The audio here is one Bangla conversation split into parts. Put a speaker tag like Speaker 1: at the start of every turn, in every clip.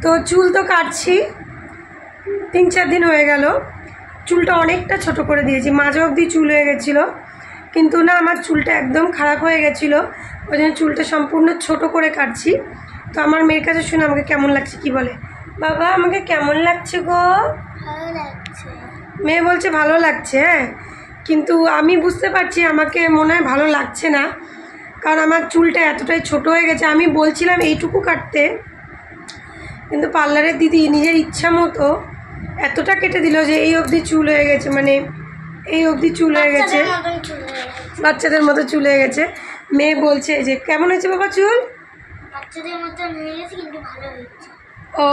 Speaker 1: তো চুল তো কাটছি, 3-4 দিন হয়ে গেল। চুলটা অনেকটা ছোট করে দিয়েছি, মাঝে অবধি চুল হয়ে গেছিলো, কিন্তু না আমার চুলটা একদম খারাপ হয়ে গেছিলো, ওই জন্য চুলটা সম্পূর্ণ ছোট করে কাটছি। তো আমার মেয়ের কাছে শুনে আমাকে কেমন লাগছে, কি বলে বাবা আমাকে কেমন লাগছে গো?
Speaker 2: ভালো লাগছে।
Speaker 1: মেয়ে বলছে ভালো লাগছে। হ্যাঁ, কিন্তু আমি বুঝতে পারছি আমাকে মনে হয় ভালো লাগছে না, কারণ আমার চুলটা এতটাই ছোট হয়ে গেছে। আমি বলছিলাম এইটুকু কাটতে, কিন্তু পার্লারের দিদি নিজের ইচ্ছা মতো এতটা কেটে দিল যে এই অবধি চুল হয়ে গেছে, মানে এই অবধি চুল হয়ে গেছে, বাচ্চাদের মতো চুল হয়ে গেছে। মেয়ে বলছে যে কেমন হয়েছে বাবা চুল?
Speaker 2: বাচ্চাদের মতো হয়ে গেছে, কিন্তু ভালো হয়েছে।
Speaker 1: ও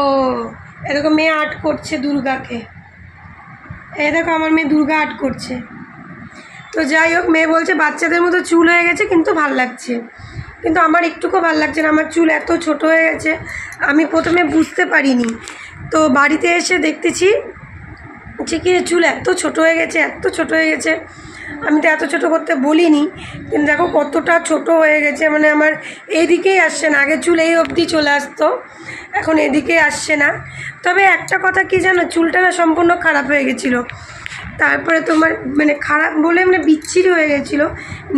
Speaker 1: এরকম মেয়ে আর্ট করছে দুর্গাকে, এই দেখো আমার মেয়ে দুর্গা আর্ট করছে। তো যাই হোক, মেয়ে বলছে বাচ্চাদের মতো চুল হয়ে গেছে কিন্তু ভাল লাগছে, কিন্তু আমার একটুকু ভাল লাগছে না, আমার চুল এত ছোট হয়ে গেছে। আমি প্রথমে বুঝতে পারিনি, তো বাড়িতে এসে দেখতেছি যে কি চুল এত ছোট হয়ে গেছে, এত ছোট হয়ে গেছে। আমি তো এত ছোট করতে বলিনি, কিন্তু দেখো কতটা ছোট হয়ে গেছে, মানে আমার এইদিকেই আসছে না। আগে চুল এই অবধি চলে আসতো, এখন এদিকেই আসছে না। তবে একটা কথা কি জানো, চুলটা না সম্পূর্ণ খারাপ হয়ে গেছিলো, তারপরে তোমার মানে খারাপ বলে মানে বিচ্ছিরি হয়ে গেছিলো,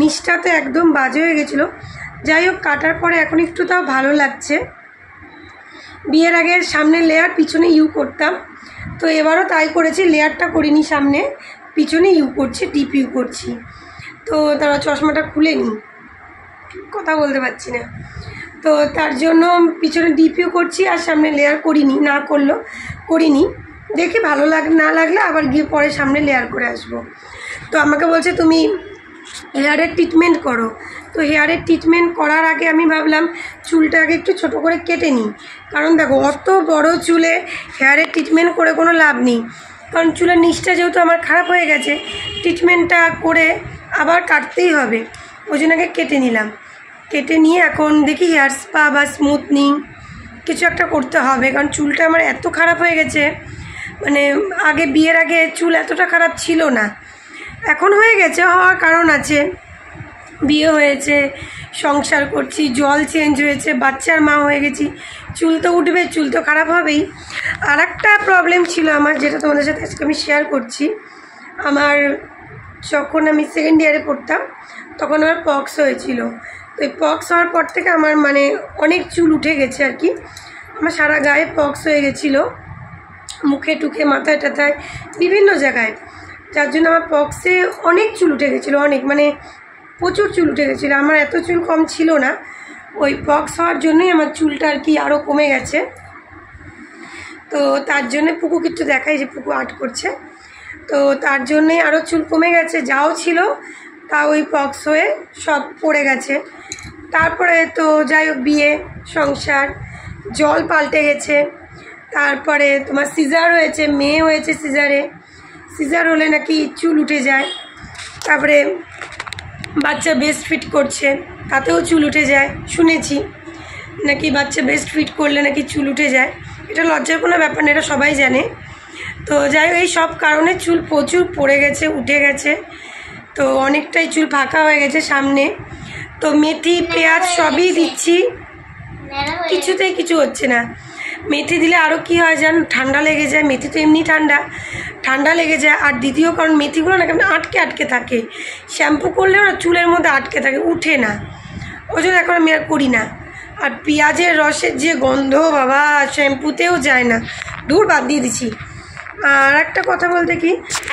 Speaker 1: নিচটা তো একদম বাজে হয়ে গেছিলো। যাই হোক, কাটার পরে এখন একটু তাও ভালো লাগছে। বিয়ের আগে সামনে লেয়ার পিছনে ইউ করতাম, তো এবারও তাই করেছি, লেয়ারটা করিনি, সামনে পিছনে ইউ করছি, ডিপ ইউ করছি। তো তারা চশমাটা খুলে নিই, কথা বলতে পারছি না, তো তার জন্য পিছনে ডিপ ইউ করছি আর সামনে লেয়ার করিনি, না করলো করিনি। দেখি ভালো না লাগলে আবার গিয়ে পরে সামনে লেয়ার করে আসবো। তো আমাকে বলছে তুমি হেয়ারের ট্রিটমেন্ট করো। তো হেয়ারের ট্রিটমেন্ট করার আগে আমি ভাবলাম চুলটা আগে একটু ছোটো করে কেটে নিই, কারণ দেখো অত বড় চুলে হেয়ারের ট্রিটমেন্ট করে কোনো লাভ নেই, কারণ চুলের নিচটা যেহেতু আমার খারাপ হয়ে গেছে, ট্রিটমেন্টটা করে আবার কাটতেই হবে। ওই জন্য আগে কেটে নিলাম, কেটে নিয়ে এখন দেখি হেয়ার স্পা বা স্মুথনিং কিছু একটা করতে হবে, কারণ চুলটা আমার এত খারাপ হয়ে গেছে। মানে আগে বিয়ের আগে চুল এতটা খারাপ ছিল না, এখন হয়ে গেছে, হওয়ার কারণ আছে, বিয়ে হয়েছে, সংসার করছি, জল চেঞ্জ হয়েছে, বাচ্চার মা হয়ে গেছি, চুল তো উঠবে, চুল তো খারাপ হবেই। আর একটা প্রবলেম ছিল আমার, যেটা তোমাদের সাথে আজকে আমি শেয়ার করছি। আমার যখন আমি 2nd ইয়ারে পড়তাম তখন আমার পক্স হয়েছিল। তো এই পক্স হওয়ার পর থেকে আমার মানে অনেক চুল উঠে গেছে আর কি, আমার সারা গায়ে পক্স হয়ে গেছিলো, মুখে টুকে মাথায় টাথায় বিভিন্ন জায়গায়, যার জন্য আমার পক্সে অনেক চুল উঠে গেছিলো, অনেক মানে প্রচুর চুল উঠে গেছিলো। আমার এত চুল কম ছিল না, ওই পক্স হওয়ার জন্যই আমার চুলটা আর কি আরও কমে গেছে। তো তার জন্যে পুকু কিছু দেখাই যে পুকু আর্ট করছে, তো তার জন্যেই আরও চুল কমে গেছে, যাও ছিল তা ওই পক্স হয়ে সব পড়ে গেছে। তারপরে তো যাই হোক, বিয়ে সংসার, জল পাল্টে গেছে, তারপরে তোমার সিজার হয়েছে, মেয়ে হয়েছে সিজার হলে নাকি চুল উঠে যায়। তারপরে বাচ্চা বেস্ট ফিট করছে, তাতেও চুল উঠে যায়, শুনেছি নাকি বাচ্চা বেস্ট ফিট করলে নাকি চুল উঠে যায়। এটা লজ্জার কোনো ব্যাপার না, এটা সবাই জানে। তো যাই হোক, এই সব কারণে চুল প্রচুর পড়ে গেছে, উঠে গেছে, তো অনেকটাই চুল ফাঁকা হয়ে গেছে সামনে। তো মেথি পেঁয়াজ সবই দিচ্ছি, কিছুতেই কিছু হচ্ছে না। মেথি দিলে আরও কী হয় জান, ঠান্ডা লেগে যায়, মেথি তো এমনি ঠান্ডা লেগে যায়। আর দ্বিতীয় কারণ, মেথিগুলো না কেমন আটকে থাকে, শ্যাম্পু করলেও না চুলের মধ্যে আটকে থাকে, উঠে না, ওই জন্য এখন আমি আর করি না। আর পেঁয়াজের রসের যে গন্ধ বাবা, শ্যাম্পুতেও যায় না, দূর বাদ দিয়ে দিছি। আর একটা কথা বলতে কি,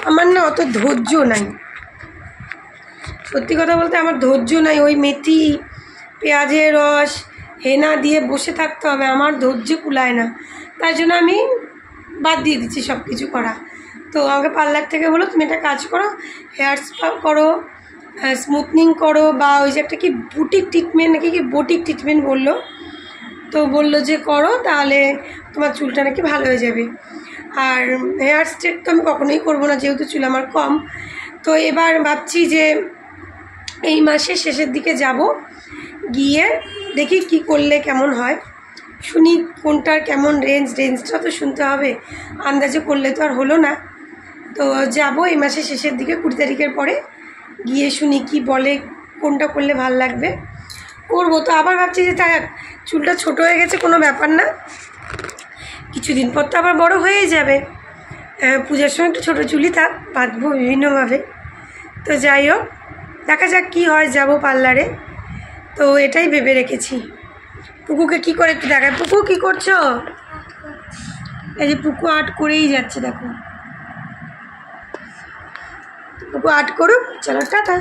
Speaker 1: আমার না অত ধৈর্য নাই, সত্যি কথা বলতে আমার ধৈর্য নাই, ওই মেথি পেঁয়াজের রস হেনা দিয়ে বসে থাকতে হবে, আমার ধৈর্য কুলায় না, তাই জন্য আমি বাদ দিয়ে দিচ্ছি সব কিছু করা। তো আমাকে পার্লার থেকে বলো তুমি একটা কাজ করো, হেয়ার স্পা করো, স্মুথনিং করো, বা ওই যে একটা কি বুটিক ট্রিটমেন্ট নাকি কি বোটিক ট্রিটমেন্ট বললো, তো বললো যে করো, তাহলে তোমার চুলটা নাকি ভালো হয়ে যাবে। আর হেয়ার স্ট্রেট তো আমি কখনোই করবো না, যেহেতু চুল আমার কম। তো এবার ভাবছি যে এই মাসের শেষের দিকে যাব, গিয়ে দেখি কি করলে কেমন হয়, শুনি কোনটার কেমন রেঞ্জটা তো শুনতে হবে, আন্দাজে করলে তো আর হলো না। তো যাব এই মাসের শেষের দিকে, 20 তারিখের পরে গিয়ে শুনি কি বলে, কোনটা করলে ভাল লাগবে, করবো। তো আবার ভাবছি যে থাক, চুলটা ছোট হয়ে গেছে কোনো ব্যাপার না, কিছুদিন পর তো আবার বড় হয়েই যাবে। পূজার সময় একটু ছোটো চুলই থাক, বাঁধবো বিভিন্নভাবে। তো যাই হোক, দেখা যাক কী হয়, যাব পার্লারে। তো এটাই ভেবে রেখেছি। পুকুকে কি করে একটু দেখায়। পুকু কি করছো? এই যে পুকু আর্ট করেই যাচ্ছে, দেখো। পুকু আর্ট করুক, চলো টাটা।